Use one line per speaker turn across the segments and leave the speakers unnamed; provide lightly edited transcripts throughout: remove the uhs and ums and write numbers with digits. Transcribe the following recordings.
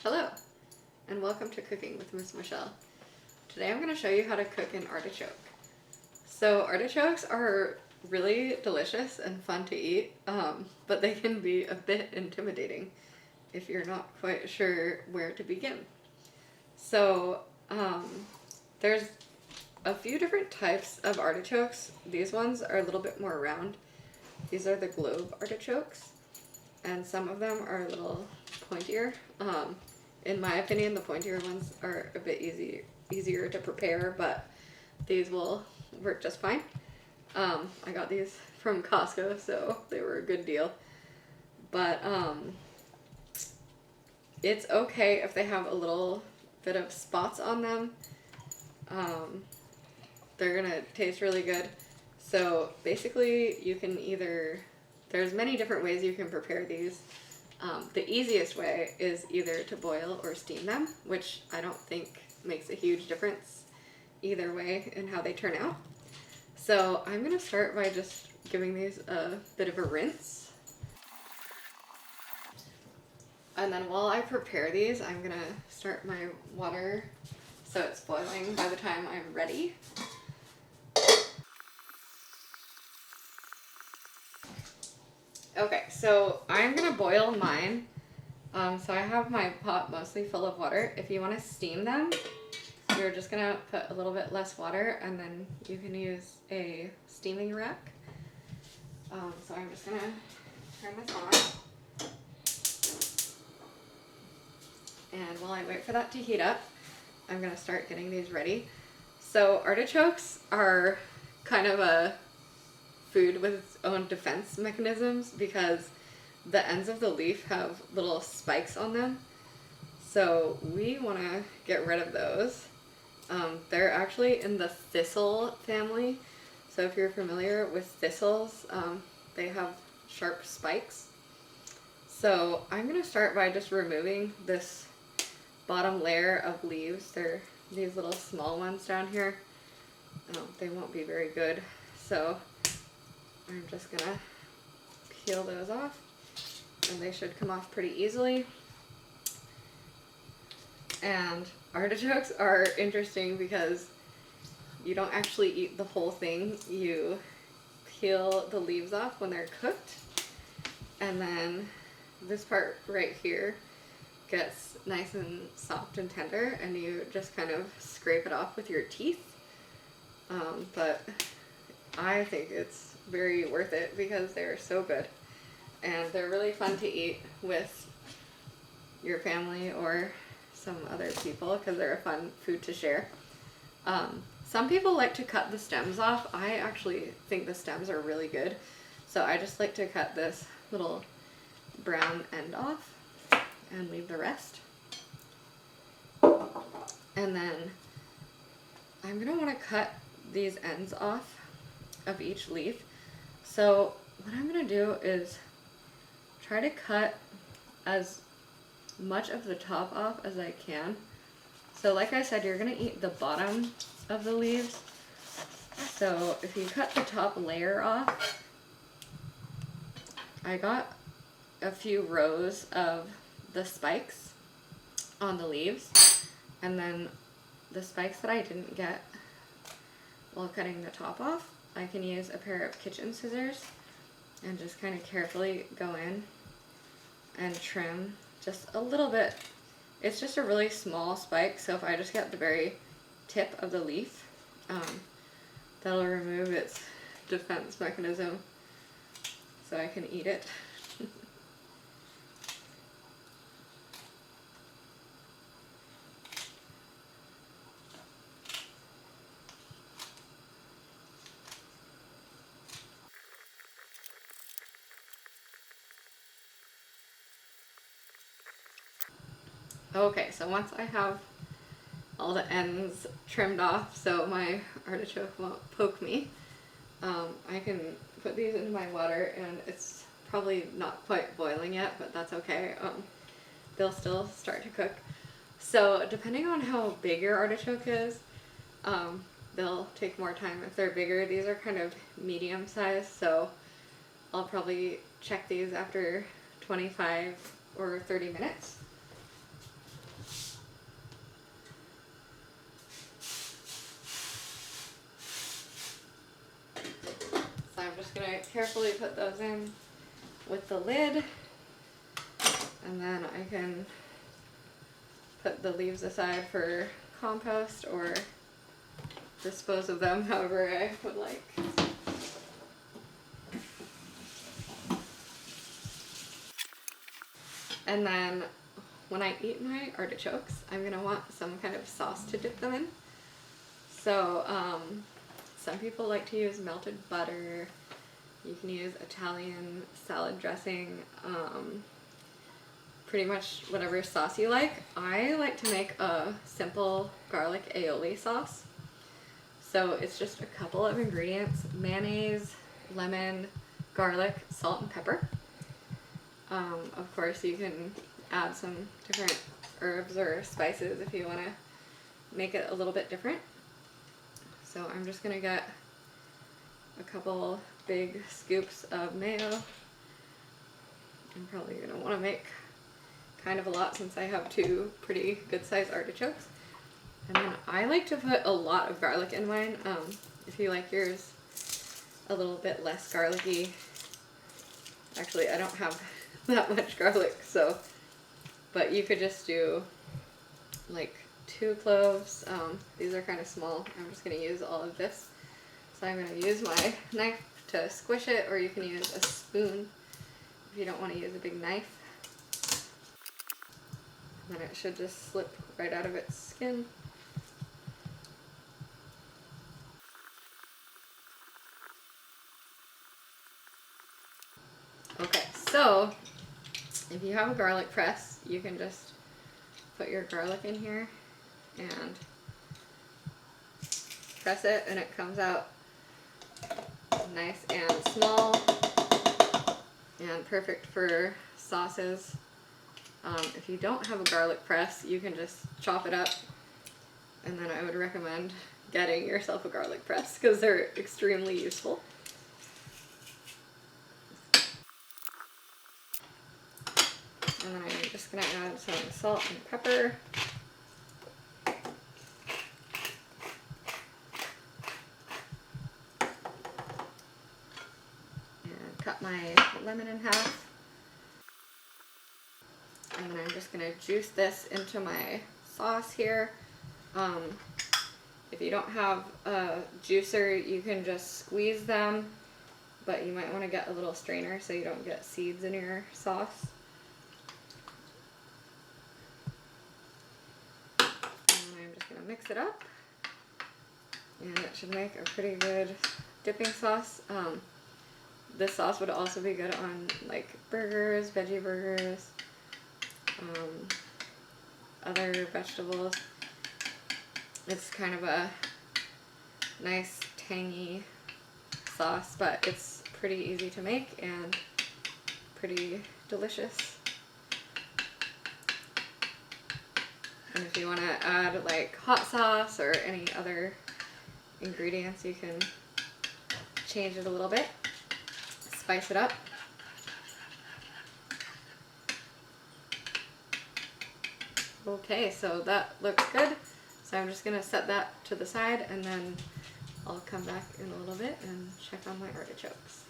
Hello, and welcome to Cooking with Miss Michelle. Today I'm going to show you how to cook an artichoke. So artichokes are really delicious and fun to eat, but they can be a bit intimidating if you're not quite sure where to begin. So there's a few different types of artichokes. These ones are a little bit more round. These are the globe artichokes, and some of them are a little pointier. In my opinion, the pointier ones are a bit easier to prepare, but these will work just fine. I got these from Costco, so they were a good deal. But it's okay if they have a little bit of spots on them. They're gonna taste really good. So basically you can there's many different ways you can prepare these. The easiest way is either to boil or steam them, which I don't think makes a huge difference either way in how they turn out. So I'm gonna start by just giving these a bit of a rinse. And then while I prepare these, I'm gonna start my water so it's boiling by the time I'm ready. Okay, so I'm gonna boil mine. So I have my pot mostly full of water. If you want to steam them, you're just gonna put a little bit less water, and then you can use a steaming rack. So I'm just gonna turn this on. And while I wait for that to heat up, I'm gonna start getting these ready. So artichokes are kind of a food with its own defense mechanisms because the ends of the leaf have little spikes on them. So we want to get rid of those. They're actually in the thistle family. So if you're familiar with thistles, they have sharp spikes. So I'm going to start by just removing this bottom layer of leaves. They're these little small ones down here. They won't be very good. So I'm just going to peel those off, and they should come off pretty easily. And artichokes are interesting because you don't actually eat the whole thing. You peel the leaves off when they're cooked, and then this part right here gets nice and soft and tender, and you just kind of scrape it off with your teeth. But I think it's very worth it because they're so good, and they're really fun to eat with your family or some other people because they're a fun food to share. Some people like to cut the stems off. I actually think the stems are really good, so I just like to cut this little brown end off and leave the rest. And then I'm gonna want to cut these ends off of each leaf. So what I'm gonna do is try to cut as much of the top off as I can. So like I said, you're gonna eat the bottom of the leaves. So if you cut the top layer off, I got a few rows of the spikes on the leaves, and then the spikes that I didn't get while cutting the top off, I can use a pair of kitchen scissors and just kind of carefully go in and trim just a little bit. It's just a really small spike, so if I just get the very tip of the leaf, that'll remove its defense mechanism so I can eat it. Okay, so once I have all the ends trimmed off so my artichoke won't poke me, I can put these into my water, and it's probably not quite boiling yet, but that's okay. They'll still start to cook. So depending on how big your artichoke is, they'll take more time. If they're bigger, these are kind of medium size, so I'll probably check these after 25 or 30 minutes. just gonna carefully put those in with the lid, and then I can put the leaves aside for compost or dispose of them however I would like. And then when I eat my artichokes, I'm gonna want some kind of sauce to dip them in. So some people like to use melted butter. You can use Italian salad dressing, pretty much whatever sauce you like. I like to make a simple garlic aioli sauce. So it's just a couple of ingredients: mayonnaise, lemon, garlic, salt, and pepper. Of course, you can add some different herbs or spices if you want to make it a little bit different. So I'm just going to get a couple big scoops of mayo. I'm probably going to want to make kind of a lot since I have two pretty good sized artichokes. And then I like to put a lot of garlic in mine. If you like yours a little bit less garlicky. Actually, I don't have that much garlic, so, but you could just do like 2 cloves. These are kind of small. I'm just going to use all of this. So I'm going to use my knife to squish it, or you can use a spoon if you don't want to use a big knife. And then it should just slip right out of its skin. Okay, so if you have a garlic press, you can just put your garlic in here and press it, and it comes out nice and small and perfect for sauces. If you don't have a garlic press, you can just chop it up, and then I would recommend getting yourself a garlic press because they're extremely useful. And then I'm just going to add some salt and pepper. And cut my lemon in half. And then I'm just going to juice this into my sauce here. If you don't have a juicer, you can just squeeze them, but you might want to get a little strainer so you don't get seeds in your sauce. Mix it up, and it should make a pretty good dipping sauce. This sauce would also be good on like burgers, veggie burgers, other vegetables. It's kind of a nice tangy sauce, but it's pretty easy to make and pretty delicious. And if you want to add like hot sauce or any other ingredients, you can change it a little bit, spice it up. Okay, so that looks good. So I'm just going to set that to the side, and then I'll come back in a little bit and check on my artichokes.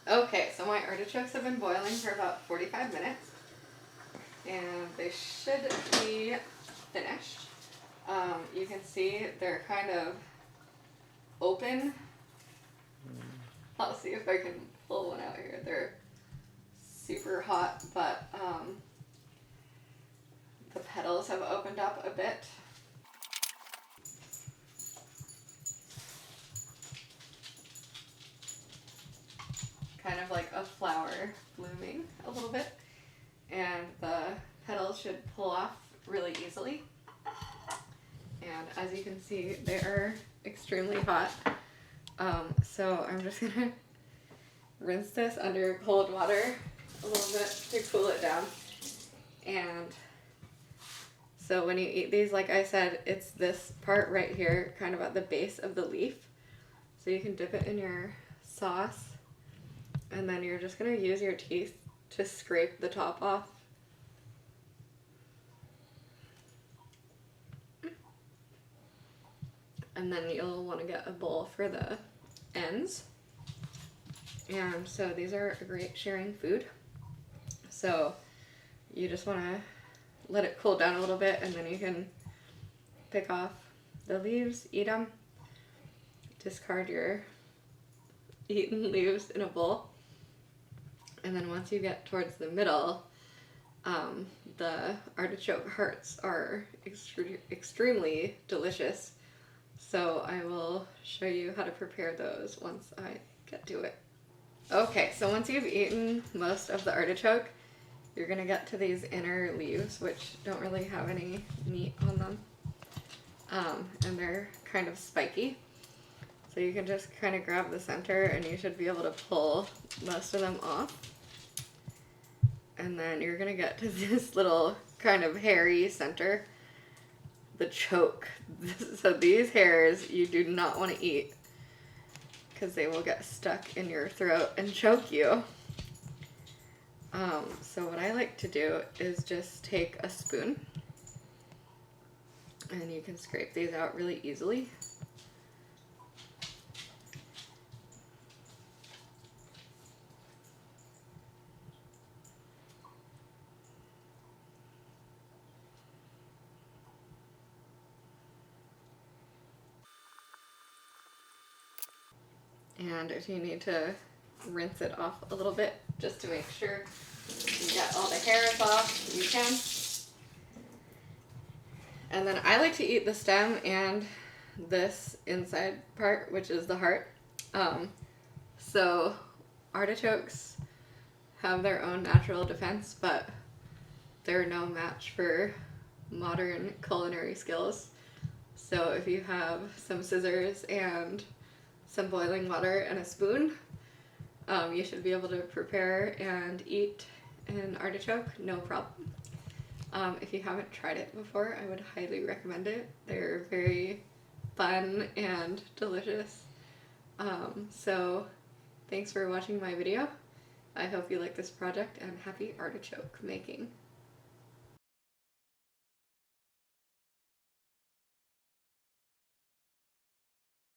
Okay, so my artichokes have been boiling for about 45 minutes. And they should be finished. You can see they're kind of open. I'll see if I can pull one out here. They're super hot, but the petals have opened up a bit. Kind of like a flower blooming a little bit. And the petals should pull off really easily. And as you can see, they are extremely hot. So I'm just gonna rinse this under cold water a little bit to cool it down. And so when you eat these, like I said, it's this part right here, kind of at the base of the leaf. So you can dip it in your sauce, and then you're just gonna use your teeth to scrape the top off. And then you'll want to get a bowl for the ends. And so these are a great sharing food. So you just want to let it cool down a little bit, and then you can pick off the leaves, eat them, discard your eaten leaves in a bowl. And then once you get towards the middle, the artichoke hearts are extremely delicious. So I will show you how to prepare those once I get to it. Okay, so once you've eaten most of the artichoke, you're gonna get to these inner leaves, which don't really have any meat on them. And they're kind of spiky. So you can just kind of grab the center and you should be able to pull most of them off. And then you're gonna get to this little kind of hairy center, the choke. So these hairs you do not want to eat because they will get stuck in your throat and choke you. So what I like to do is just take a spoon, and you can scrape these out really easily. And if you need to rinse it off a little bit just to make sure you get all the hairs off, you can. And then I like to eat the stem and this inside part, which is the heart. So artichokes have their own natural defense, but they're no match for modern culinary skills. So if you have some scissors and some boiling water and a spoon, you should be able to prepare and eat an artichoke, no problem. If you haven't tried it before, I would highly recommend it. They're very fun and delicious. So thanks for watching my video. I hope you like this project, and happy artichoke making.